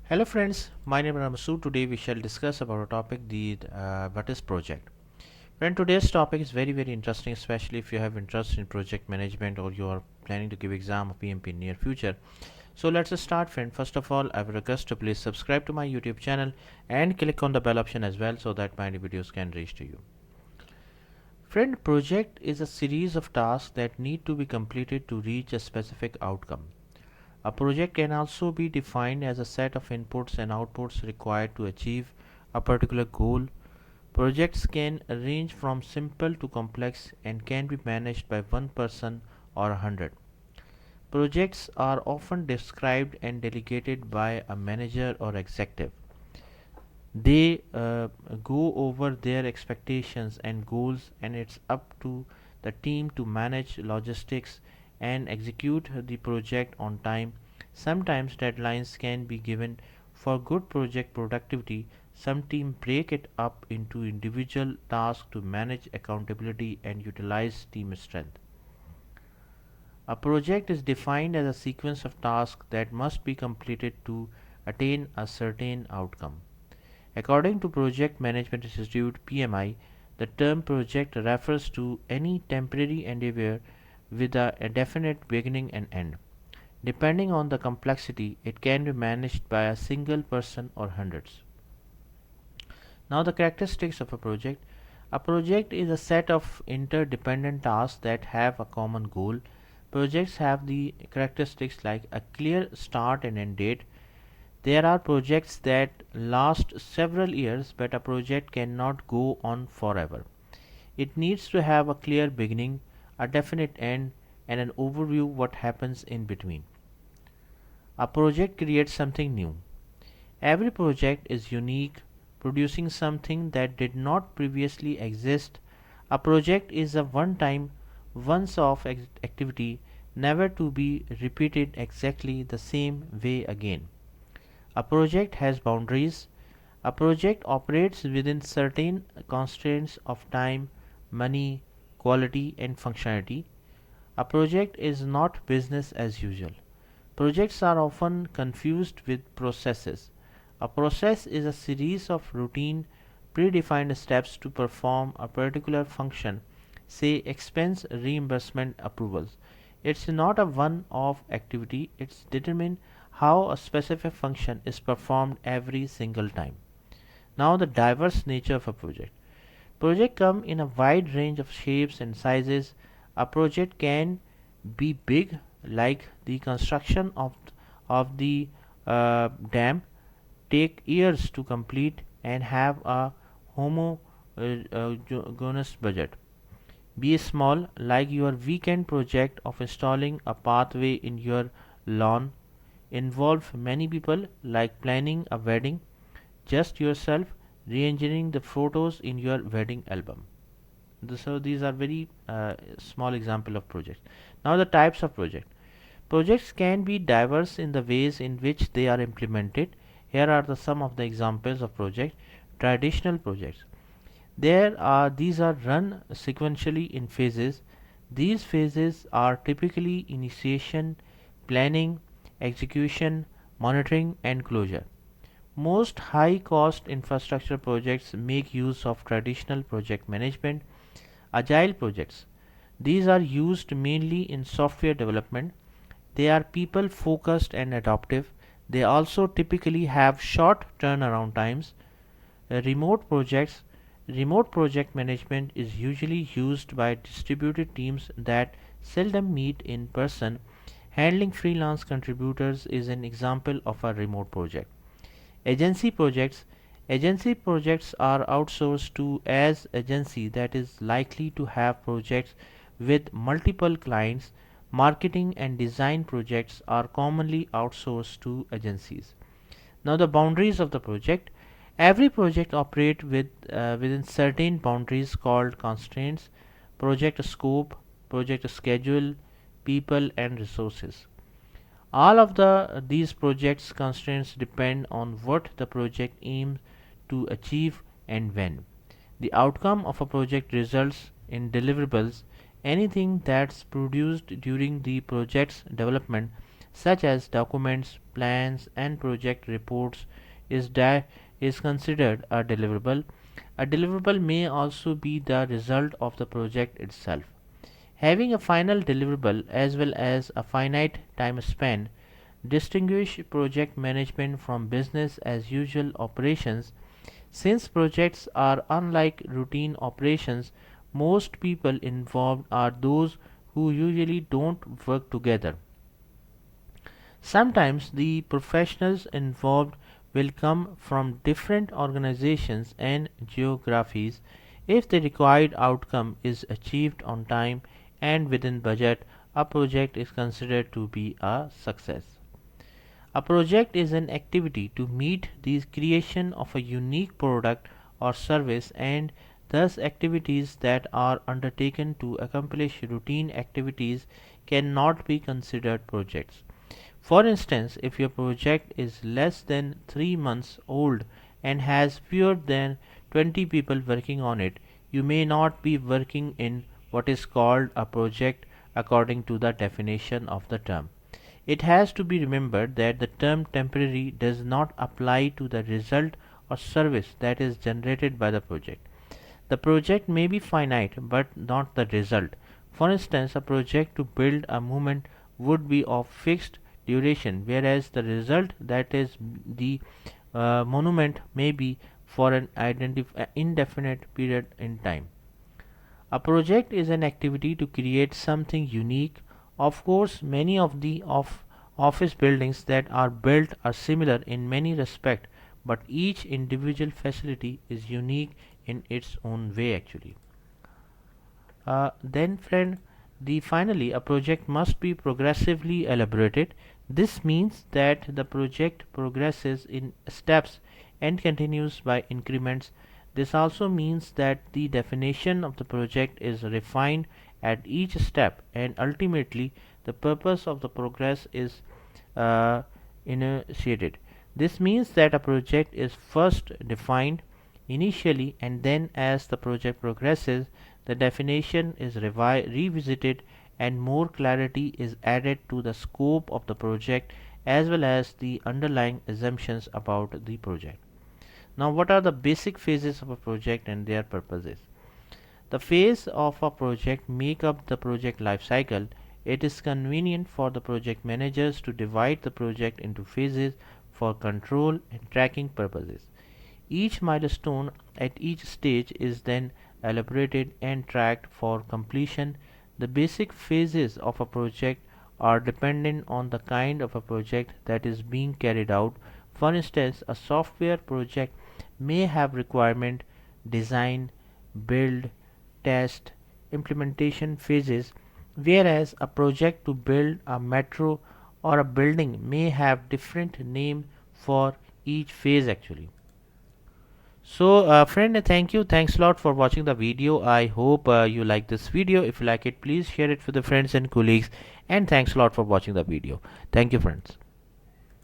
Hello friends, my name is Ramasu. Today we shall discuss about a topic the what is project. Friend, today's topic is very interesting, especially if you have interest in project management or you are planning to give exam or PMP in near future. So let's start, friend. First of all, I would request to please subscribe to my YouTube channel and click on the bell option as well so that my videos can reach to you. Friend, project is a series of tasks that need to be completed to reach a specific outcome. A project can also be defined as a set of inputs and outputs required to achieve a particular goal. Projects can range from simple to complex and can be managed by one person or 100. Projects are often described and delegated by a manager or executive. They go over their expectations and goals, and it's up to the team to manage logistics and execute the project on time. Sometimes deadlines can be given for good project productivity. Some teams break it up into individual tasks to manage accountability and utilize team strength. A project is defined as a sequence of tasks that must be completed to attain a certain outcome. According to Project Management Institute (PMI), the term project refers to any temporary endeavor with a definite beginning and end. Depending on the complexity, it can be managed by a single person or hundreds. Now, the characteristics of a project. A project is a set of interdependent tasks that have a common goal. Projects have the characteristics like a clear start and end date. There are projects that last several years, but a project cannot go on forever. It needs to have a clear beginning, a definite end, and an overview what happens in between. A project creates something new. Every project is unique, producing something that did not previously exist. A project is a one-time, once-off activity, never to be repeated exactly the same way again. A project has boundaries. A project operates within certain constraints of time, money, quality, and functionality. A project is not business as usual. Projects are often confused with processes. A process is a series of routine, predefined steps to perform a particular function, say expense reimbursement approvals. It's not a one off activity, it's determined how a specific function is performed every single time. Now, the diverse nature of a project. Projects come in a wide range of shapes and sizes. A project can be big, like the construction of the dam, take years to complete, and have a homogeneous budget. Be small, like your weekend project of installing a pathway in your lawn. Involve many people, like planning a wedding, just yourself, re-engineering the photos in your wedding album. So these are very small example of projects. Now the types of project. Projects can be diverse in the ways in which they are implemented. Here are some of the examples of project. Traditional projects. These are run sequentially in phases. These phases are typically initiation, planning, execution, monitoring, and closure. Most high cost infrastructure projects make use of traditional project management. Agile projects. These are used mainly in software development. They are people focused and adaptive. They also typically have short turnaround times. Remote projects. Remote project management is usually used by distributed teams that seldom meet in person. Handling freelance contributors is an example of a remote project. Agency projects. Agency projects are outsourced to as agency that is likely to have projects with multiple clients. Marketing and design projects are commonly outsourced to agencies. Now the boundaries of the project. Every project operates within certain boundaries called constraints, project scope, project schedule, people and resources. All of these projects constraints depend on what the project aims to achieve and when. The outcome of a project results in deliverables, anything that's produced during the project's development, such as documents, plans, and project reports is considered a deliverable. A deliverable may also be the result of the project itself. Having a final deliverable as well as a finite time span distinguish project management from business as usual operations. Since projects are unlike routine operations, most people involved are those who usually don't work together. Sometimes the professionals involved will come from different organizations and geographies. If the required outcome is achieved on time and within budget, a project is considered to be a success. A project is an activity to meet the creation of a unique product or service, and thus activities that are undertaken to accomplish routine activities cannot be considered projects. For instance, if your project is less than 3 months old and has fewer than 20 people working on it, you may not be working in what is called a project according to the definition of the term. It has to be remembered that the term temporary does not apply to the result or service that is generated by the project. The project may be finite but not the result. For instance, a project to build a monument would be of fixed duration, whereas the result, that is the monument, may be for an indefinite period in time. A project is an activity to create something unique. Of course, many of the office buildings that are built are similar in many respects, but each individual facility is unique in its own way actually. Then friend, the finally a project must be progressively elaborated. This means that the project progresses in steps and continues by increments. This also means that the definition of the project is refined at each step, and ultimately the purpose of the progress is uh, initiated. This means that a project is first defined initially, and then as the project progresses, the definition is revisited and more clarity is added to the scope of the project as well as the underlying assumptions about the project. Now, what are the basic phases of a project and their purposes? The phase of a project make up the project life cycle. It is convenient for the project managers to divide the project into phases for control and tracking purposes. Each milestone at each stage is then elaborated and tracked for completion. The basic phases of a project are dependent on the kind of a project that is being carried out. For instance, a software project may have requirement, design, build, test, implementation phases, whereas a project to build a metro or a building may have different name for each phase actually. So friend, thank you, thanks a lot for watching the video. I hope you like this video. If you like it, please share it with the friends and colleagues, and thanks a lot for watching the video. Thank you friends.